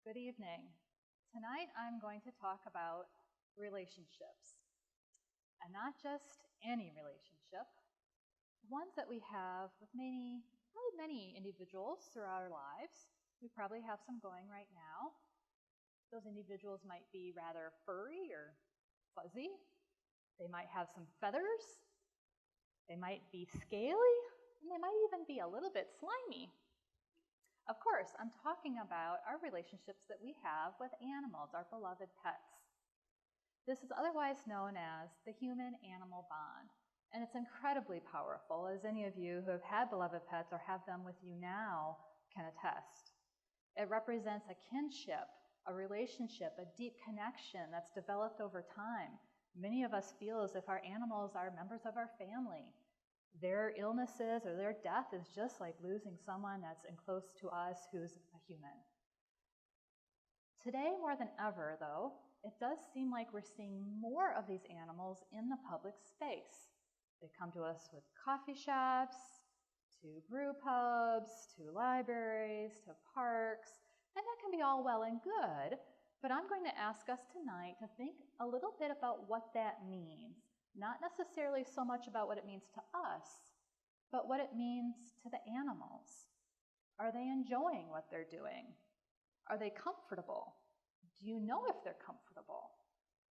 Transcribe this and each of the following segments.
Good evening. Tonight I'm going to talk about relationships, and not just any relationship, the ones that we have with many individuals throughout our lives. We probably have some going right now. Those individuals might be rather furry or fuzzy. They might have some feathers. They might be scaly, and they might even be a little bit slimy. Of course, I'm talking about our relationships that we have with animals, our beloved pets. This is otherwise known as the human-animal bond, and it's incredibly powerful, as any of you who have had beloved pets or have them with you now can attest. It represents a kinship, a relationship, a deep connection that's developed over time. Many of us feel as if our animals are members of our family. Their illnesses or their death is just like losing someone that's close to us who's a human. Today, more than ever, though, it does seem like we're seeing more of these animals in the public space. They come to us with coffee shops, to brew pubs, to libraries, to parks, and that can be all well and good, but I'm going to ask us tonight to think a little bit about what that means. Not necessarily so much about what it means to us, but what it means to the animals. Are they enjoying what they're doing? Are they comfortable? Do you know if they're comfortable?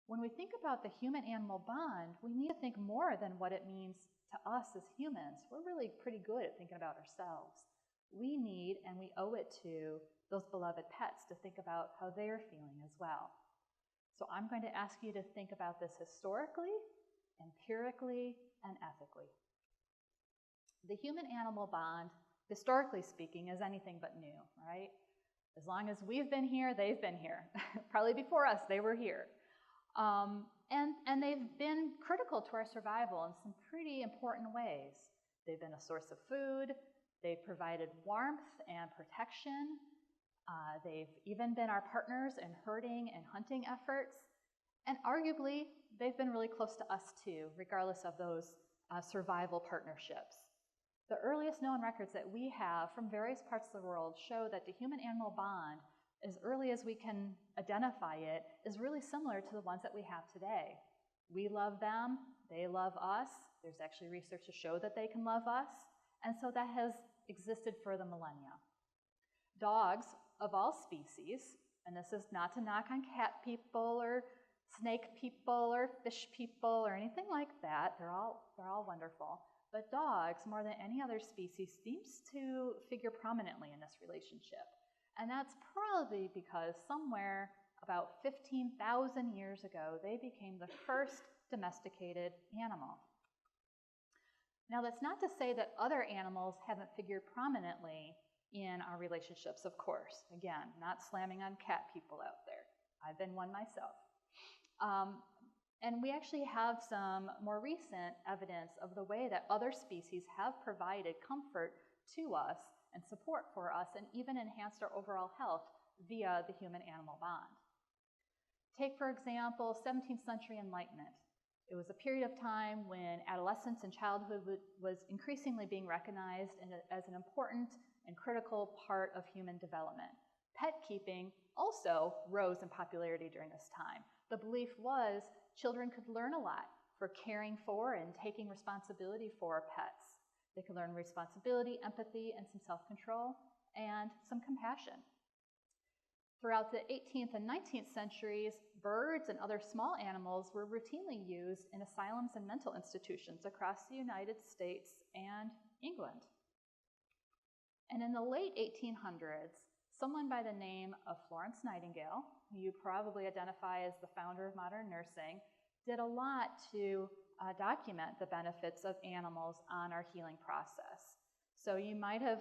When we think about the human-animal bond, we need to think more than what it means to us as humans. We're really pretty good at thinking about ourselves. We need, and we owe it to, those beloved pets to think about how they're feeling as well. So I'm going to ask you to think about this historically, empirically, and ethically. The human-animal bond, historically speaking, is anything but new, right? As long as we've been here, they've been here. Probably before us, they were here. And they've been critical to our survival in some pretty important ways. They've been a source of food. They've provided warmth and protection. They've even been our partners in herding and hunting efforts. And arguably, they've been really close to us too, regardless of those survival partnerships. The earliest known records that we have from various parts of the world show that the human-animal bond, as early as we can identify it, is really similar to the ones that we have today. We love them, they love us. There's actually research to show that they can love us, and so that has existed for the millennia. Dogs of all species, and this is not to knock on cat people or snake people or fish people or anything like that. They're all wonderful. But dogs, more than any other species, seems to figure prominently in this relationship. And that's probably because somewhere about 15,000 years ago, they became the first domesticated animal. Now, that's not to say that other animals haven't figured prominently in our relationships, of course. Again, not slamming on cat people out there. I've been one myself. And we actually have some more recent evidence of the way that other species have provided comfort to us and support for us and even enhanced our overall health via the human-animal bond. Take, for example, 17th century Enlightenment. It was a period of time when adolescence and childhood was increasingly being recognized as an important and critical part of human development. Pet keeping also rose in popularity during this time. The belief was children could learn a lot for caring for and taking responsibility for pets. They could learn responsibility, empathy, and some self-control, and some compassion. Throughout the 18th and 19th centuries, birds and other small animals were routinely used in asylums and mental institutions across the United States and England. And in the late 1800s, someone by the name of Florence Nightingale, who you probably identify as the founder of modern nursing, did a lot to document the benefits of animals on our healing process. So you might have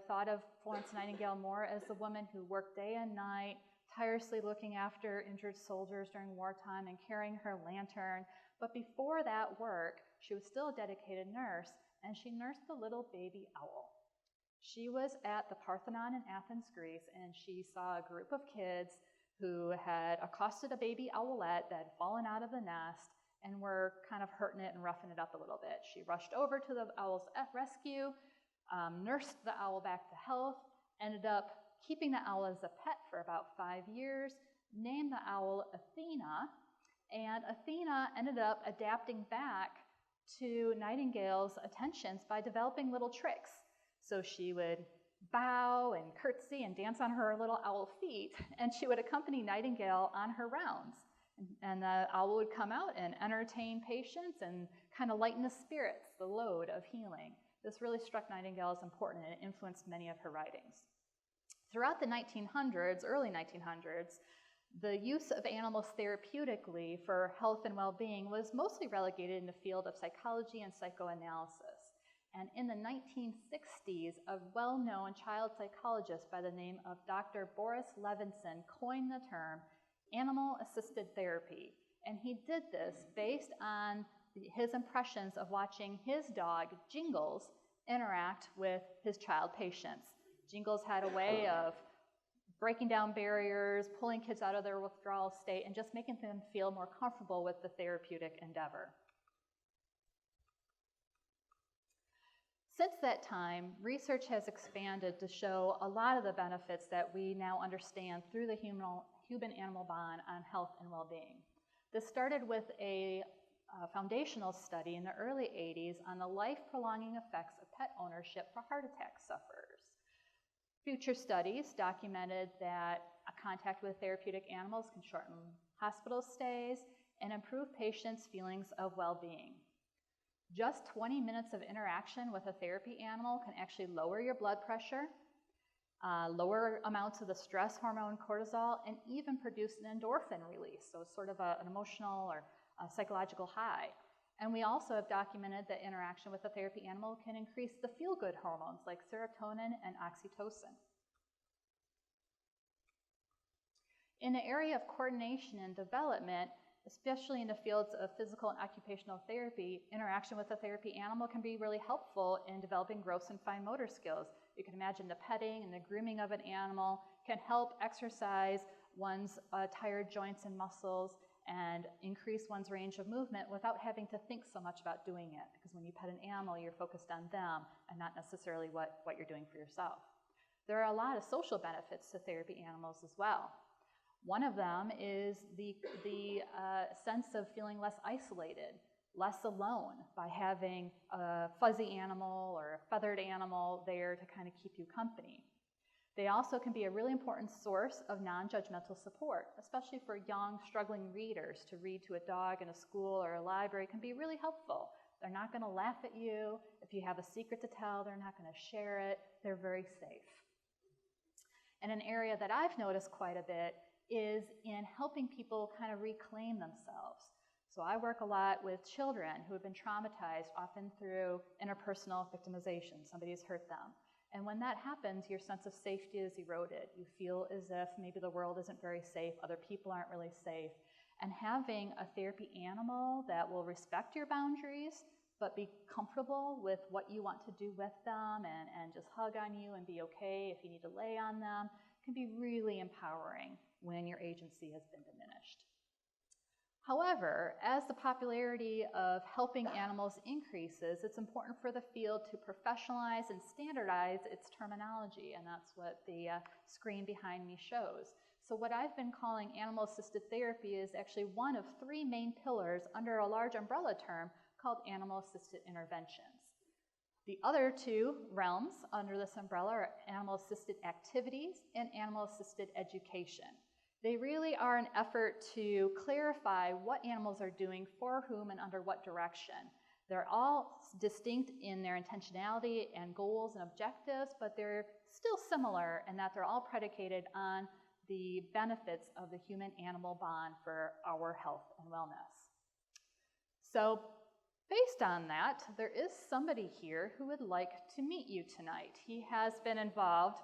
thought of Florence Nightingale more as the woman who worked day and night, tirelessly looking after injured soldiers during wartime and carrying her lantern. But before that work, she was still a dedicated nurse, and she nursed a little baby owl. She was at the Parthenon in Athens, Greece, and she saw a group of kids who had accosted a baby owlet that had fallen out of the nest and were kind of hurting it and roughing it up a little bit. She rushed over to the owl's rescue, nursed the owl back to health, ended up keeping the owl as a pet for about 5 years, named the owl Athena, and Athena ended up adapting back to Nightingale's attentions by developing little tricks. So she would bow and curtsy and dance on her little owl feet, and she would accompany Nightingale on her rounds. And the owl would come out and entertain patients and kind of lighten the spirits, the load of healing. This really struck Nightingale as important, and it influenced many of her writings. Throughout the 1900s, early 1900s, the use of animals therapeutically for health and well-being was mostly relegated in the field of psychology and psychoanalysis. And in the 1960s, a well-known child psychologist by the name of Dr. Boris Levinson coined the term animal-assisted therapy. And he did this based on his impressions of watching his dog, Jingles, interact with his child patients. Jingles had a way of breaking down barriers, pulling kids out of their withdrawal state, and just making them feel more comfortable with the therapeutic endeavor. Since that time, research has expanded to show a lot of the benefits that we now understand through the human-animal bond on health and well-being. This started with a foundational study in the early 80s on the life-prolonging effects of pet ownership for heart attack sufferers. Future studies documented that a contact with therapeutic animals can shorten hospital stays and improve patients' feelings of well-being. Just 20 minutes of interaction with a therapy animal can actually lower your blood pressure, lower amounts of the stress hormone cortisol, and even produce an endorphin release, so sort of an emotional or a psychological high. And we also have documented that interaction with a therapy animal can increase the feel-good hormones like serotonin and oxytocin. In the area of coordination and development, especially in the fields of physical and occupational therapy, interaction with a therapy animal can be really helpful in developing gross and fine motor skills. You can imagine the petting and the grooming of an animal can help exercise one's tired joints and muscles and increase one's range of movement without having to think so much about doing it. Because when you pet an animal, you're focused on them and not necessarily what you're doing for yourself. There are a lot of social benefits to therapy animals as well. One of them is the sense of feeling less isolated, less alone by having a fuzzy animal or a feathered animal there to kind of keep you company. They also can be a really important source of non-judgmental support, especially for young, struggling readers. To read to a dog in a school or a library can be really helpful. They're not going to laugh at you. If you have a secret to tell, they're not going to share it. They're very safe. And an area that I've noticed quite a bit is in helping people kind of reclaim themselves. So I work a lot with children who have been traumatized, often through interpersonal victimization. Somebody's hurt them. And when that happens, your sense of safety is eroded. You feel as if maybe the world isn't very safe, other people aren't really safe. And having a therapy animal that will respect your boundaries, but be comfortable with what you want to do with them and just hug on you and be okay if you need to lay on them, can be really empowering when your agency has been diminished. However, as the popularity of helping animals increases, it's important for the field to professionalize and standardize its terminology, and that's what the screen behind me shows. So what I've been calling animal-assisted therapy is actually one of 3 main pillars under a large umbrella term called animal-assisted interventions. The other 2 realms under this umbrella are animal-assisted activities and animal-assisted education. They really are an effort to clarify what animals are doing for whom and under what direction. They're all distinct in their intentionality and goals and objectives, but they're still similar in that they're all predicated on the benefits of the human-animal bond for our health and wellness. So based on that, there is somebody here who would like to meet you tonight. He has been involved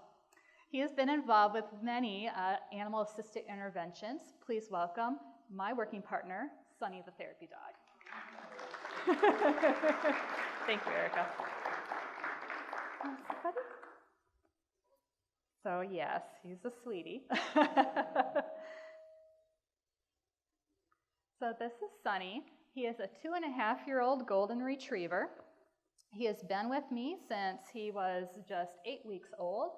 with many animal-assisted interventions. Please welcome my working partner, Sonny the therapy dog. Thank you, Erica. So yes, he's a sweetie. So this is Sonny. He is a 2.5-year-old golden retriever. He has been with me since he was just 8 weeks old.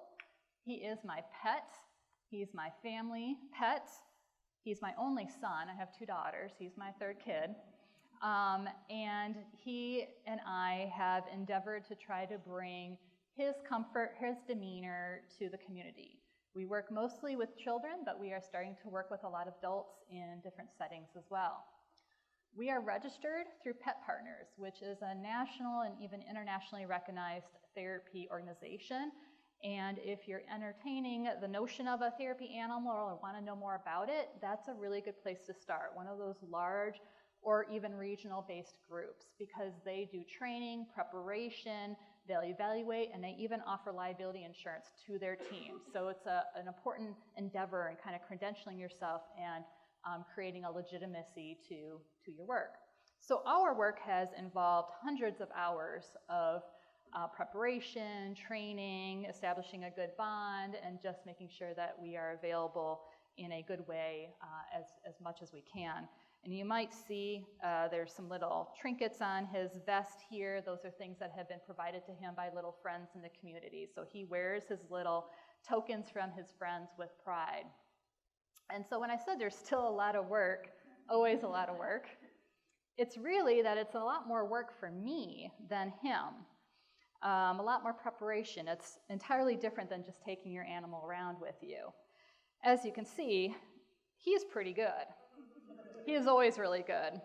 He is my pet. He's my family pet. He's my only son. I have 2 daughters. He's my 3rd kid. And he and I have endeavored to try to bring his comfort, his demeanor to the community. We work mostly with children, but we are starting to work with a lot of adults in different settings as well. We are registered through Pet Partners, which is a national and even internationally recognized therapy organization. And if you're entertaining the notion of a therapy animal or want to know more about it, that's a really good place to start. One of those large or even regional-based groups, because they do training, preparation, they'll evaluate, and they even offer liability insurance to their team. So it's an important endeavor in kind of credentialing yourself and creating a legitimacy to your work. So our work has involved hundreds of hours of preparation, training, establishing a good bond, and just making sure that we are available in a good way as much as we can. And you might see there's some little trinkets on his vest here. Those are things that have been provided to him by little friends in the community. So he wears his little tokens from his friends with pride. And so when I said there's still a lot of work, always a lot of work, it's really that it's a lot more work for me than him. A lot more preparation. It's entirely different than just taking your animal around with you. As you can see, he's pretty good. He is always really good.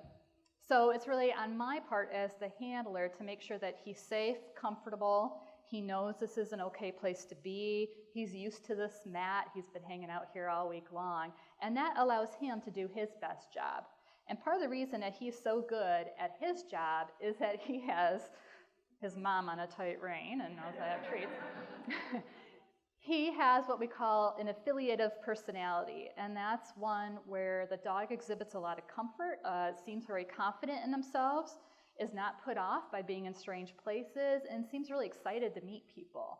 So it's really on my part as the handler to make sure that he's safe, comfortable. He knows this is an okay place to be. He's used to this mat. He's been hanging out here all week long. And that allows him to do his best job. And part of the reason that he's so good at his job is that he has his mom on a tight rein and knows I have treats. He has what we call an affiliative personality, and that's one where the dog exhibits a lot of comfort, seems very confident in themselves, is not put off by being in strange places, and seems really excited to meet people.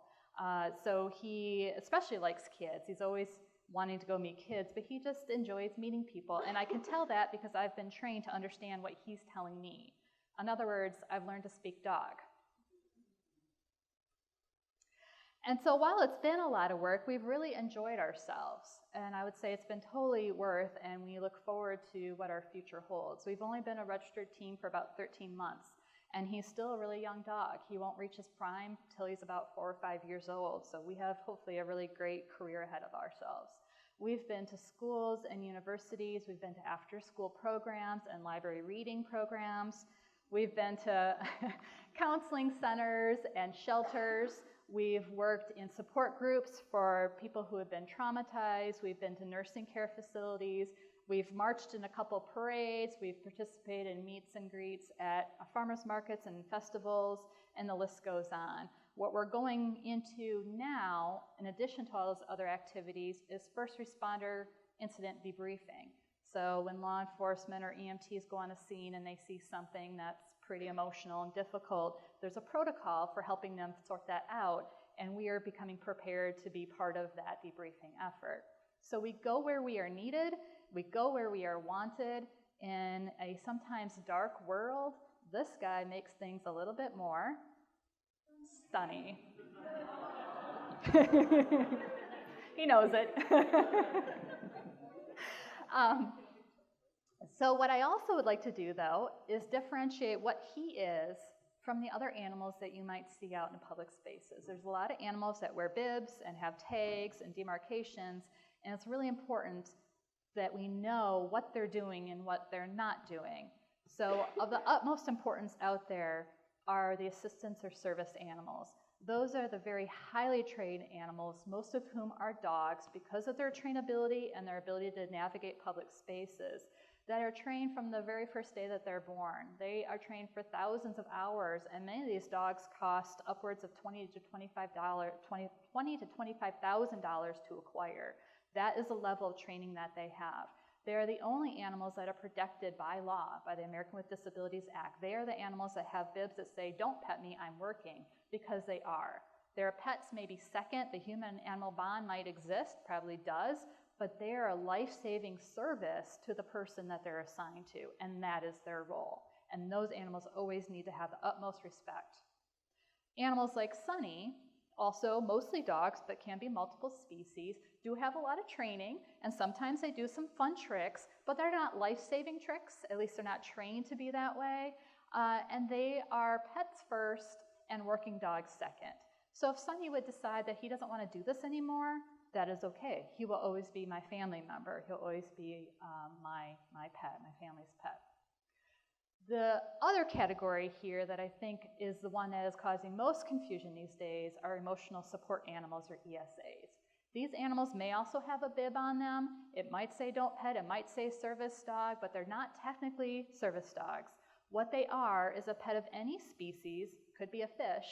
So he especially likes kids. He's always wanting to go meet kids, but he just enjoys meeting people, and I can tell that because I've been trained to understand what he's telling me. In other words, I've learned to speak dog. And so while it's been a lot of work, we've really enjoyed ourselves. And I would say it's been totally worth, and we look forward to what our future holds. We've only been a registered team for about 13 months, and he's still a really young dog. He won't reach his prime till he's about 4 or 5 years old. So we have hopefully a really great career ahead of ourselves. We've been to schools and universities. We've been to after-school programs and library reading programs. We've been to counseling centers and shelters. We've worked in support groups for people who have been traumatized. We've been to nursing care facilities. We've marched in a couple parades. We've participated in meets and greets at farmers markets and festivals, and the list goes on. What we're going into now, in addition to all those other activities, is first responder incident debriefing. So when law enforcement or EMTs go on a scene and they see something that's pretty emotional and difficult, there's a protocol for helping them sort that out, and we are becoming prepared to be part of that debriefing effort. So we go where we are needed, we go where we are wanted. In a sometimes dark world, this guy makes things a little bit more sunny. He knows it. So what I also would like to do, though, is differentiate what he is from the other animals that you might see out in public spaces. There's a lot of animals that wear bibs and have tags and demarcations, and it's really important that we know what they're doing and what they're not doing. So of the utmost importance out there are the assistance or service animals. Those are the very highly trained animals, most of whom are dogs because of their trainability and their ability to navigate public spaces, that are trained from the very first day that they're born. They are trained for thousands of hours, and many of these dogs cost upwards of $20,000 to $25,000 to acquire. That is the level of training that they have. They are the only animals that are protected by law, by the American with Disabilities Act. They are the animals that have bibs that say, "Don't pet me, I'm working," because they are. Their pets may be second. The human-animal bond might exist, probably does, but they are a life-saving service to the person that they're assigned to, and that is their role. And those animals always need to have the utmost respect. Animals like Sonny Also, mostly dogs, but can be multiple species, do have a lot of training, and sometimes they do some fun tricks, but they're not life-saving tricks. At least they're not trained to be that way. And they are pets first and working dogs second. So if Sonny would decide that he doesn't want to do this anymore, that is okay. He will always be my family member. He'll always be my pet, my family's pet. The other category here that I think is the one that is causing most confusion these days are emotional support animals, or ESAs. These animals may also have a bib on them. It might say don't pet, it might say service dog, but they're not technically service dogs. What they are is a pet of any species, could be a fish,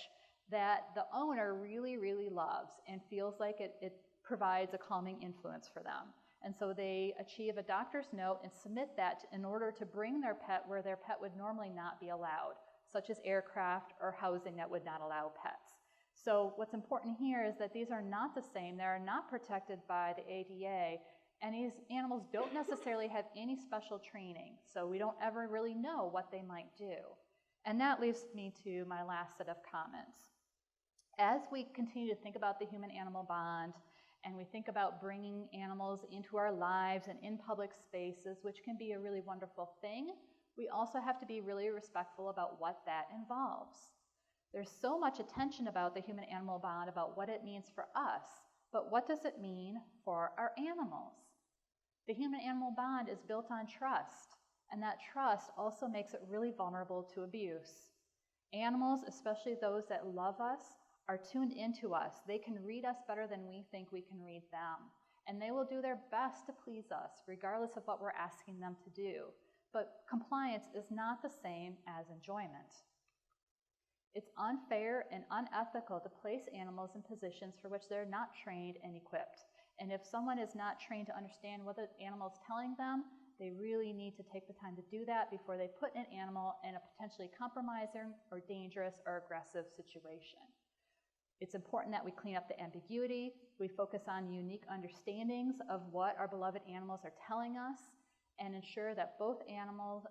that the owner really, really loves and feels like it provides a calming influence for them. And so they achieve a doctor's note and submit that in order to bring their pet where their pet would normally not be allowed, such as aircraft or housing that would not allow pets. So what's important here is that these are not the same. They are not protected by the ADA, and these animals don't necessarily have any special training, so we don't ever really know what they might do. And that leads me to my last set of comments. As we continue to think about the human-animal bond, and we think about bringing animals into our lives and in public spaces, which can be a really wonderful thing, we also have to be really respectful about what that involves. There's so much attention about the human-animal bond, about what it means for us, but what does it mean for our animals? The human-animal bond is built on trust, and that trust also makes it really vulnerable to abuse. Animals, especially those that love us, are tuned into us. They can read us better than we think we can read them. And they will do their best to please us, regardless of what we're asking them to do. But compliance is not the same as enjoyment. It's unfair and unethical to place animals in positions for which they're not trained and equipped. And if someone is not trained to understand what the animal is telling them, they really need to take the time to do that before they put an animal in a potentially compromising or dangerous or aggressive situation. It's important that we clean up the ambiguity, we focus on unique understandings of what our beloved animals are telling us, and ensure that both animal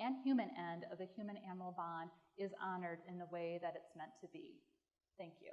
and human end of the human-animal bond is honored in the way that it's meant to be. Thank you.